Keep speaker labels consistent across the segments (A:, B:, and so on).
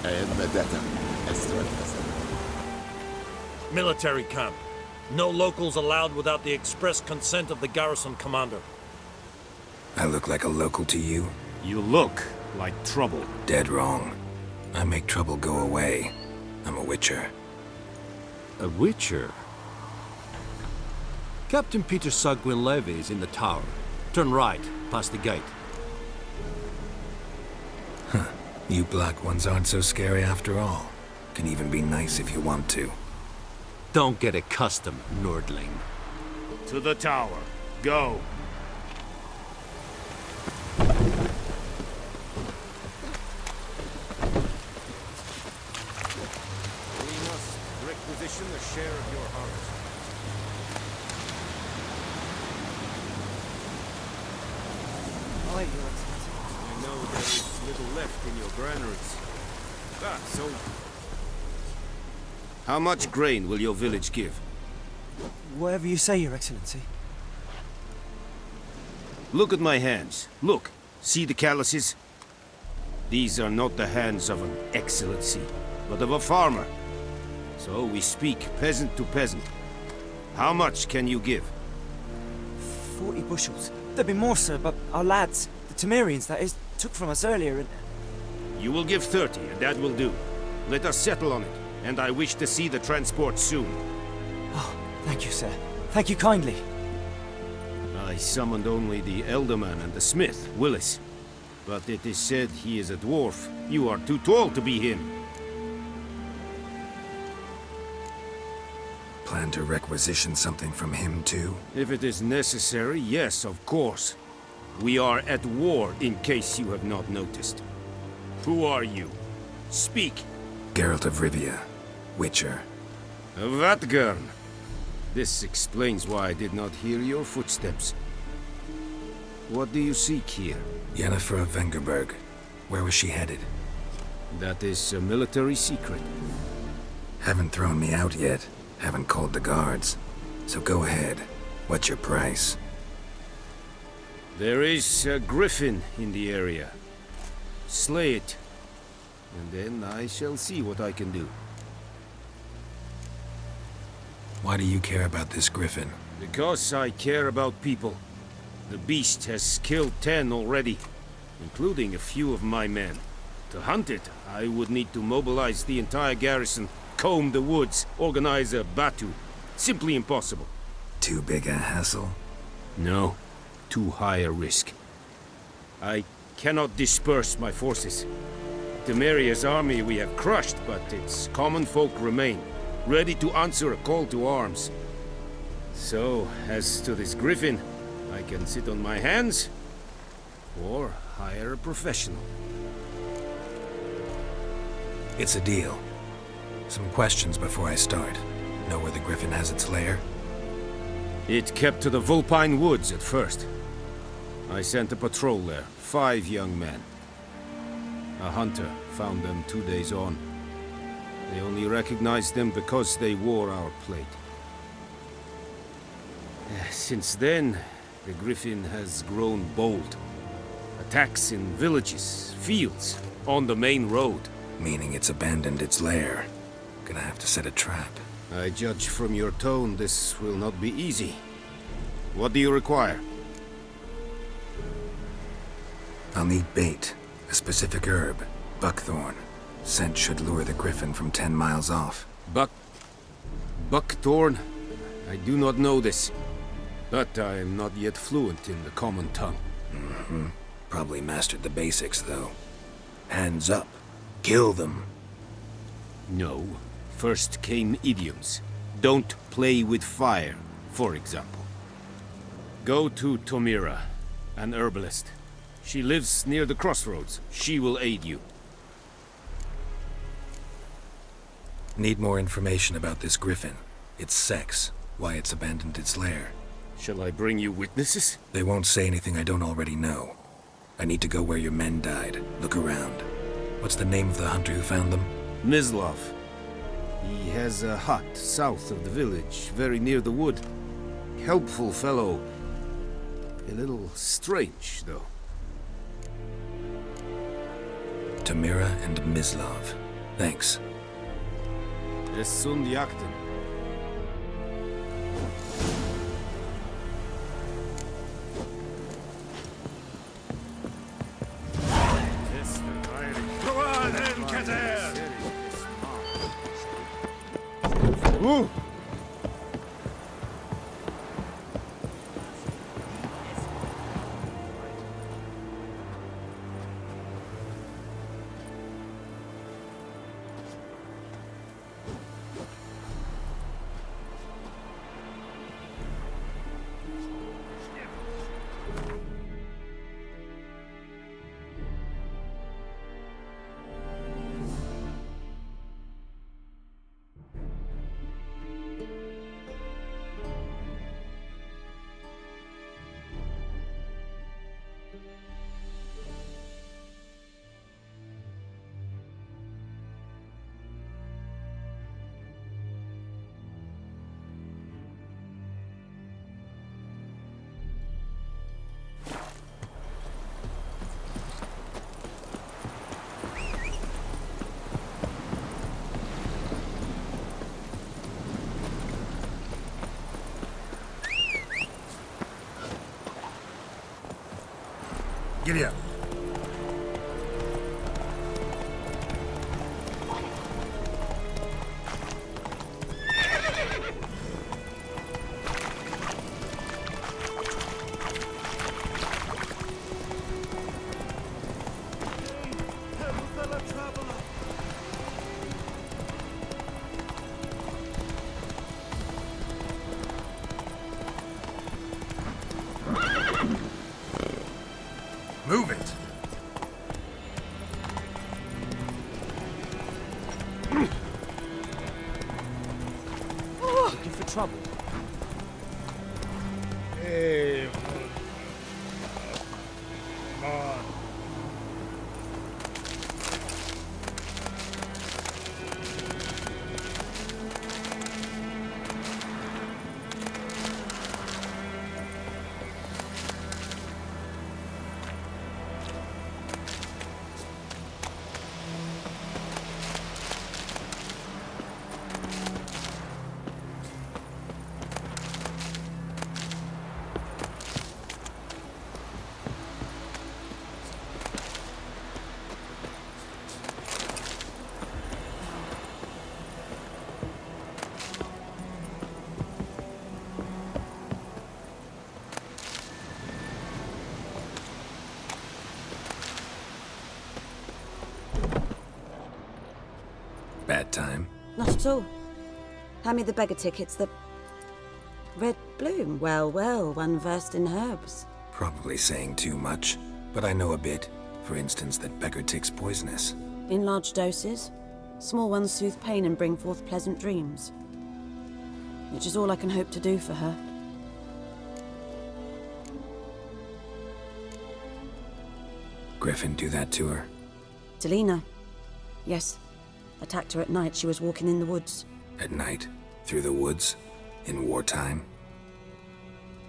A: vendetta. Esto es.
B: Military camp. No locals allowed without the express consent of the garrison commander.
C: I look like a local to you?
D: You look like trouble.
C: Dead wrong. I make trouble go away. I'm a witcher.
E: A witcher? Captain Peter Sagwin Levy is in the tower. Turn right, past the gate.
C: Huh. You black ones aren't so scary after all. Can even be nice if you want to.
E: Don't get accustomed, Nordling.
D: To the tower. Go.
F: We must requisition a share of your harvest.
G: Aye, Your Excellency.
F: I know there is little left in your granaries. So... How much grain will your village give?
G: Whatever you say, Your Excellency.
F: Look at my hands. Look. See the calluses? These are not the hands of an excellency, but of a farmer. So we speak peasant to peasant. How much can you give?
G: 40 bushels. There'd be more, sir, but our lads, the Temerians, that is, took from us earlier and...
F: You will give 30, and that will do. Let us settle on it, and I wish to see the transport soon.
G: Oh, thank you, sir. Thank you kindly.
F: I summoned only the Elderman and the smith, Willis. But it is said he is a dwarf. You are too tall to be him.
C: Plan to requisition something from him, too?
F: If it is necessary, yes, of course. We are at war, in case you have not noticed. Who are you? Speak.
C: Geralt of Rivia, Witcher.
F: Vatgern. This explains why I did not hear your footsteps. What do you seek here?
C: Yennefer of Vengerberg. Where was she headed?
F: That is a military secret.
C: Haven't thrown me out yet. Haven't called the guards. So go ahead. What's your price?
F: There is a griffin in the area. Slay it. And then I shall see what I can do.
C: Why do you care about this griffin?
F: Because I care about people. The beast has killed 10 already, including a few of my men. To hunt it, I would need to mobilize the entire garrison, comb the woods, organize a batu. Simply impossible.
C: Too big a hassle?
F: No, too high a risk. I cannot disperse my forces. Temeria's army we have crushed, but its common folk remain, ready to answer a call to arms. So, as to this griffin, I can sit on my hands, or hire a professional.
C: It's a deal. Some questions before I start. Know where the griffin has its lair?
F: It kept to the Vulpine Woods at first. I sent a patrol there, 5 young men. A hunter found them 2 days on. They only recognized them because they wore our plate. Since then, the griffin has grown bold. Attacks in villages, fields, on the main road.
C: Meaning it's abandoned its lair. Gonna have to set a trap.
F: I judge from your tone this will not be easy. What do you require?
C: I'll need bait. A specific herb. Buckthorn. Scent should lure the griffin from 10 miles off.
F: Buckthorn? I do not know this. But I am not yet fluent in the common tongue.
C: Mm-hmm. Probably mastered the basics, though. Hands up. Kill them.
F: No. First came idioms. Don't play with fire, for example. Go to Tomira, an herbalist. She lives near the crossroads. She will aid you.
C: Need more information about this griffin. Its sex. Why it's abandoned its lair.
F: Shall I bring you witnesses?
C: They won't say anything I don't already know. I need to go where your men died. Look around. What's the name of the hunter who found them?
F: Mislav. He has a hut south of the village, very near the wood. Helpful fellow. A little strange, though.
C: Tomira and Mislav. Thanks.
D: Es sunt jakten.
C: Giddy up. Move it!
G: Looking for trouble.
D: Hey, come on.
C: Bad time.
H: Not at all. Hand me the beggar tickets, the... Red bloom. Well, well, one versed in herbs.
C: Probably saying too much, but I know a bit. For instance, that beggar tick's poisonous.
H: In large doses. Small ones soothe pain and bring forth pleasant dreams. Which is all I can hope to do for her.
C: Griffin do that to her?
H: Delina. Yes. Attacked her at night. She was walking in the woods.
C: At night? Through the woods? In wartime?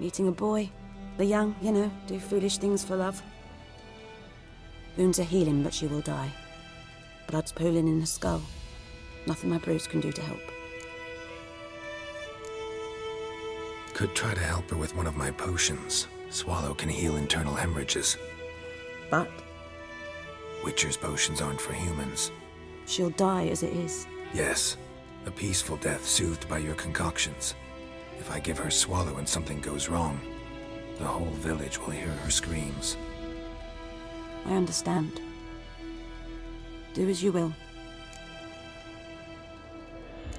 H: Meeting a boy. The young, you know, do foolish things for love. Wounds are healing, but she will die. Blood's pooling in her skull. Nothing my bruise can do to help.
C: Could try to help her with one of my potions. Swallow can heal internal hemorrhages.
H: But
C: Witcher's potions aren't for humans.
H: she'll die as it is.
C: Yes, a peaceful death soothed by your concoctions. If I give her Swallow and something goes wrong, the whole village will hear her screams.
H: I understand. Do as you will.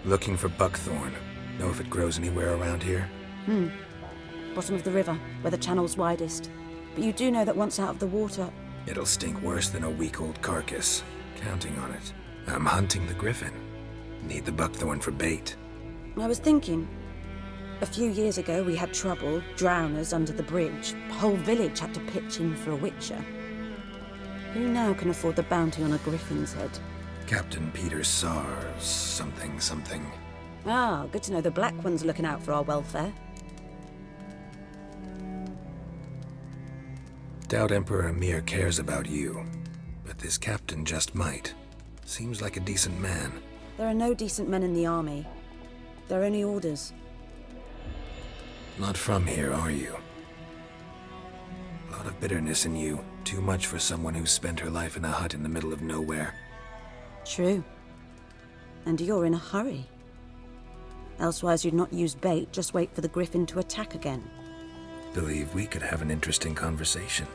C: Looking for buckthorn. Know if it grows anywhere around here?
H: Bottom of the river, where the channel's widest. But you do know that once out of the water...
C: It'll stink worse than a week-old carcass. Counting on it. I'm hunting the griffin. Need the buckthorn for bait.
H: I was thinking... A few years ago we had trouble, drowners under the bridge. The whole village had to pitch in for a witcher. Who now can afford the bounty on a griffin's head?
C: Captain Peter Sars, something.
H: Ah, good to know the Black One's looking out for our welfare.
C: Doubt Emperor Emir cares about you, but this captain just might. Seems like a decent man.
H: There are no decent men in the army. There are only orders.
C: Not from here, are you? A lot of bitterness in you. Too much for someone who spent her life in a hut in the middle of nowhere.
H: True. And you're in a hurry. Elsewise you'd not use bait, just wait for the griffin to attack again.
C: Believe we could have an interesting conversation.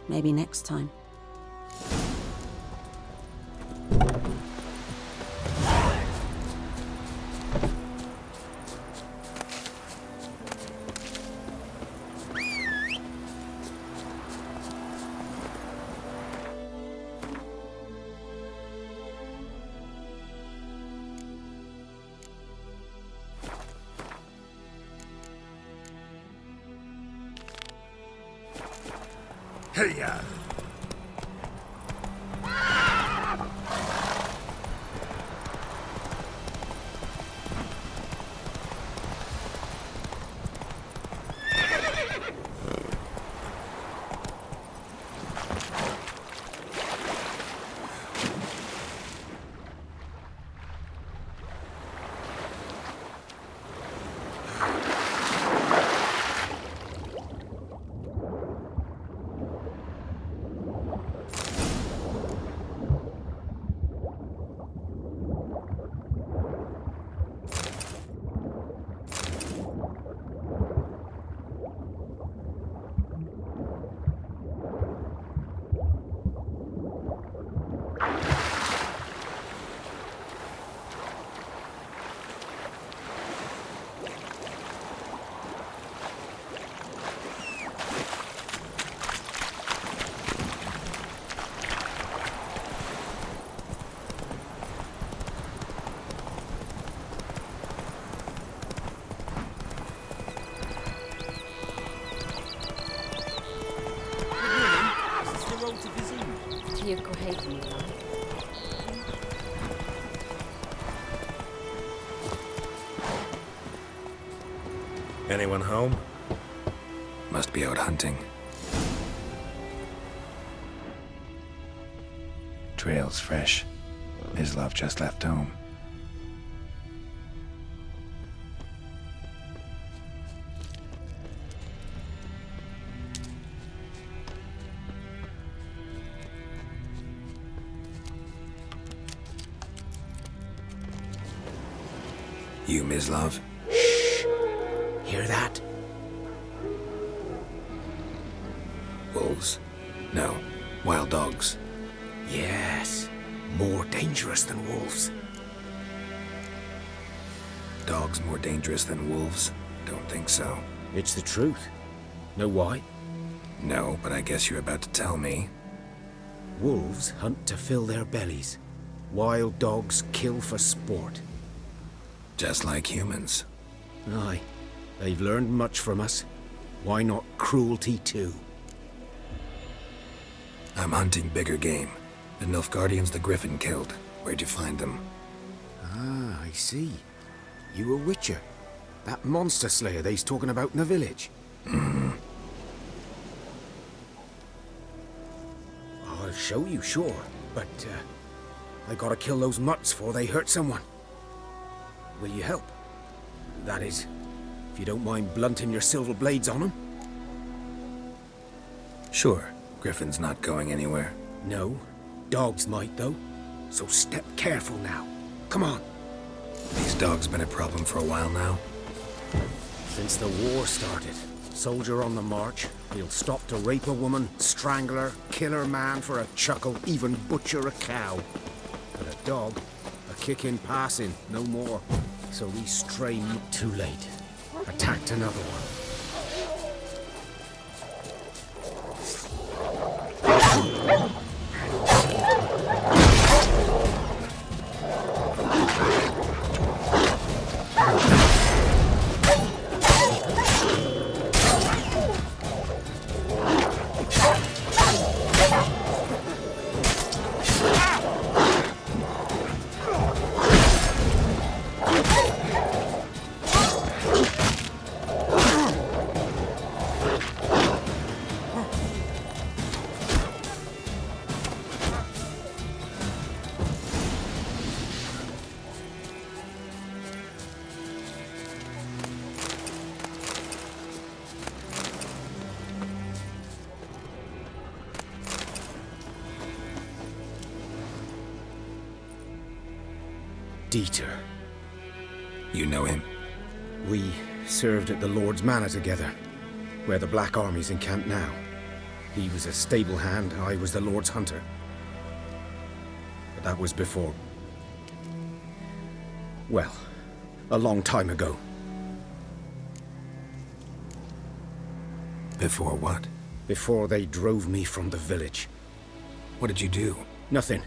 H: Maybe next time.
C: Hey-ya! Anyone home? Must be out hunting. Trail's fresh. Mislav just left home. You, Mislav?
F: Hear that?
C: Wolves? No. Wild dogs.
F: Yes. More dangerous than wolves.
C: Dogs more dangerous than wolves? Don't think so.
F: It's the truth. Know why?
C: No, but I guess you're about to tell me.
F: Wolves hunt to fill their bellies. Wild dogs kill for sport.
C: Just like humans.
F: Aye. They've learned much from us. Why not cruelty too?
C: I'm hunting bigger game. The Nilfgaardians the Griffin killed. Where'd you find them?
F: Ah, I see. You a witcher. That monster slayer they's talking about in the village. I'll show you, sure. But, I gotta kill those mutts before they hurt someone. Will you help? That is, if you don't mind blunting your silver blades on them.
C: Sure. Griffin's not going anywhere.
F: No. Dogs might, though. So step careful now. Come on.
C: These dogs been a problem for a while now.
F: Since the war started. Soldier on the march. He'll stop to rape a woman, strangle her, kill her man for a chuckle, even butcher a cow. But a dog, a kick in passing, no more. So these stray too late. Attacked another one.
D: Dieter.
C: You know him?
D: We served at the Lord's Manor together, where the Black Army's encamped now. He was a stable hand, I was the Lord's hunter. But that was before... well, a long time ago.
C: Before what?
D: Before they drove me from the village.
C: What did you do?
D: Nothing.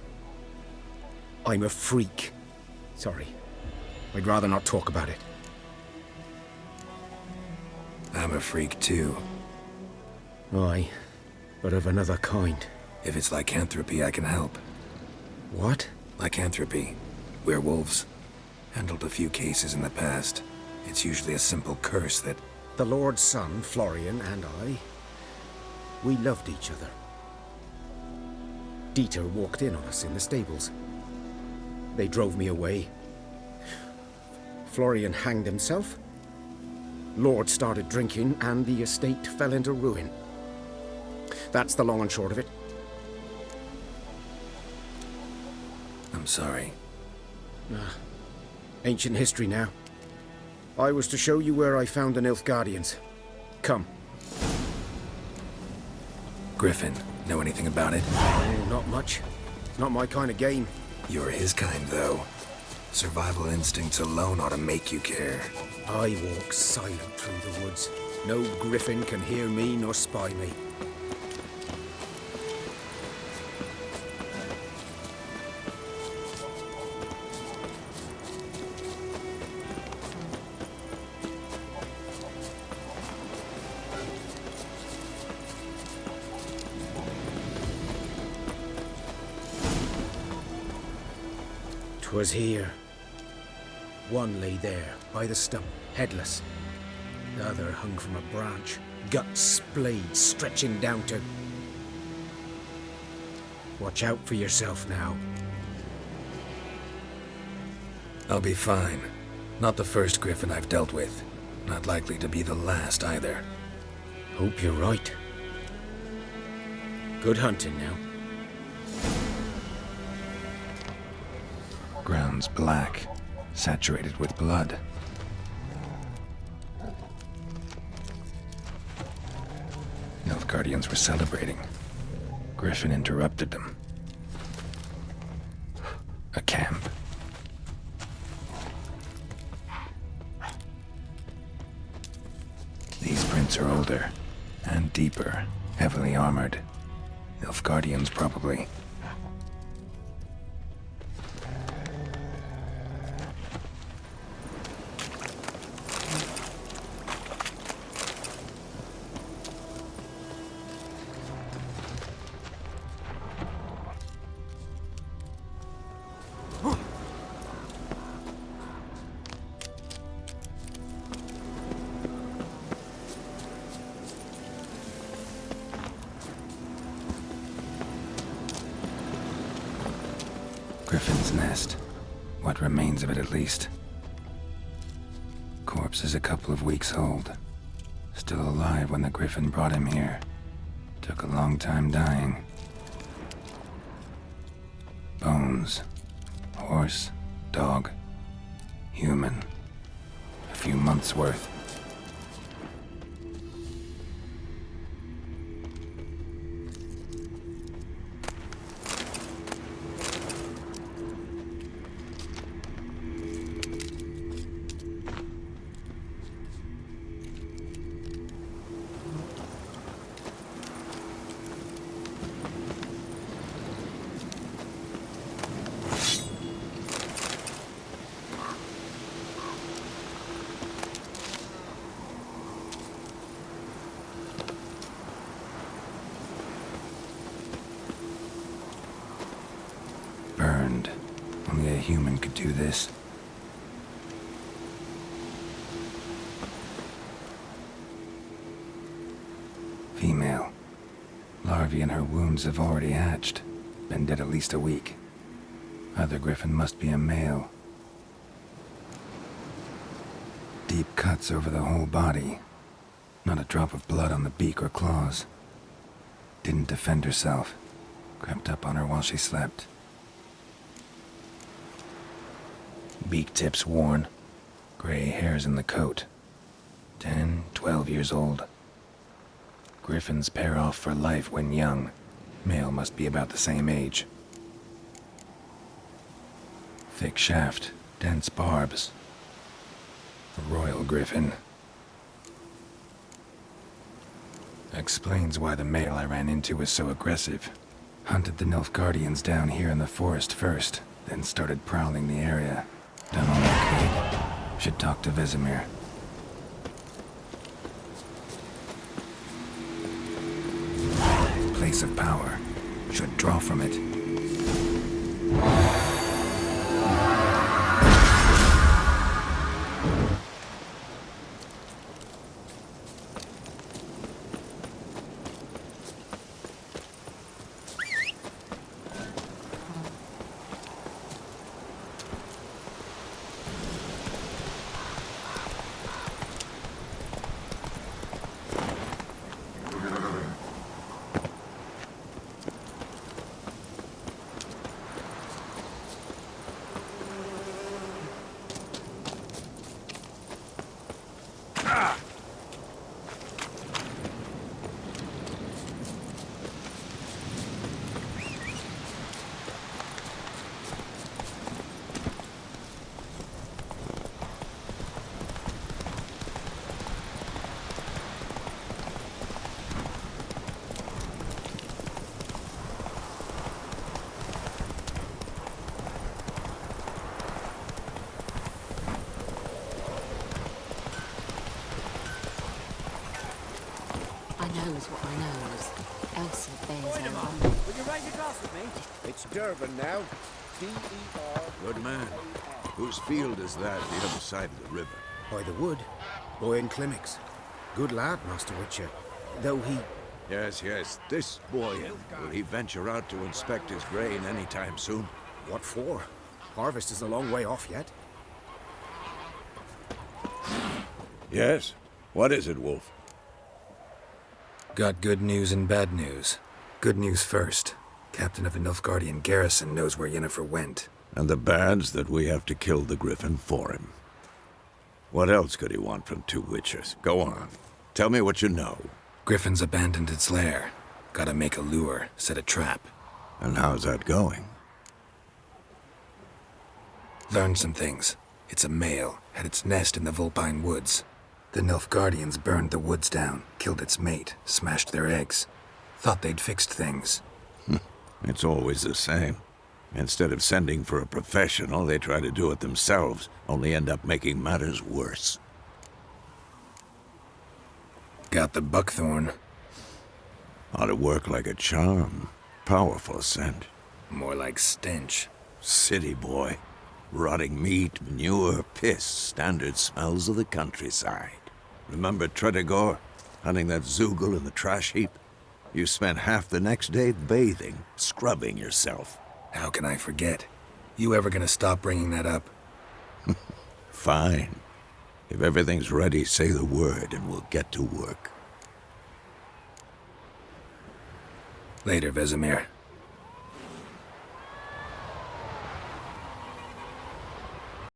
D: I'm a freak. Sorry. I'd rather not talk about it.
C: I'm a freak too.
D: Aye, but of another kind.
C: If it's lycanthropy, I can help.
D: What?
C: Lycanthropy. Werewolves. Handled a few cases in the past. It's usually a simple curse that...
D: The Lord's son, Florian, and I... we loved each other. Dieter walked in on us in the stables. They drove me away. Florian hanged himself. Lord started drinking, and the estate fell into ruin. That's the long and short of it.
C: I'm sorry.
D: Ancient history now. I was to show you where I found the Nilfgaardians. Come.
C: Griffin, know anything about it?
D: Oh, not much. It's not my kind of game.
C: You're his kind, though. Survival instincts alone ought to make you care.
D: I walk silent through the woods. No griffin can hear me nor spy me. 'Twas here. One lay there, by the stump, headless. The other hung from a branch, guts splayed, stretching down to... Watch out for yourself now.
C: I'll be fine. Not the first griffin I've dealt with. Not likely to be the last either.
D: Hope you're right. Good hunting now.
C: Ground's black, saturated with blood. Nilfgaardians were celebrating. Griffin interrupted them. A camp. These prints are older and deeper, heavily armored. Nilfgaardians, probably. Griffin's nest. What remains of it, at least. Corpse is a couple of weeks old. Still alive when the Griffin brought him here. Took a long time dying. Bones. Horse. Dog. Human. A few months' worth. Burned. Only a human could do this. Female. Larvae in her wounds have already hatched. Been dead at least a week. Other griffin must be a male. Deep cuts over the whole body. Not a drop of blood on the beak or claws. Didn't defend herself. Crept up on her while she slept. beak tips worn, gray hairs in the coat. 10, 12 years old. Griffins pair off for life when young. Male must be about the same age. Thick shaft, dense barbs. A royal griffin. Explains why the male I ran into was so aggressive. Hunted the Nilfgaardians down here in the forest first, then started prowling the area. Done all I could. Should talk to Vesemir. Place of power. Should draw from it.
I: knows what I knows. Elsa bears her arm.
G: Will you raise a glass with me?
A: It's Durban now. D-E-R.
J: Good man. Whose field is that the other side of the river?
D: By the wood. Boy in Climmix. Good lad, Master Witcher. Though he...
J: Yes, yes. This boy, will he venture out to inspect his grain any time soon?
D: What for? Harvest is a long way off yet.
J: Yes? What is it, Wolf?
C: Got good news and bad news. Good news first. Captain of a Nilfgaardian garrison knows where Yennefer went.
J: And the bad's that we have to kill the Griffin for him. What else could he want from two witchers? Go on. Tell me what you know.
C: Griffin's abandoned its lair. Gotta make a lure, set a trap.
J: And how's that going?
C: Learned some things. It's a male, had its nest in the Vulpine Woods. The Nilfgaardians burned the woods down, killed its mate, smashed their eggs. Thought they'd fixed things.
J: It's always the same. Instead of sending for a professional, they try to do it themselves, only end up making matters worse.
C: Got the buckthorn.
J: Ought to work like a charm. Powerful scent.
C: More like stench.
J: City boy. Rotting meat, manure, piss, standard smells of the countryside. Remember Tredegor? Hunting that Zoogle in the trash heap? You spent half the next day bathing, scrubbing yourself.
C: How can I forget? You ever gonna stop bringing that up?
J: Fine. If everything's ready, say the word and we'll get to work.
C: Later, Vesemir.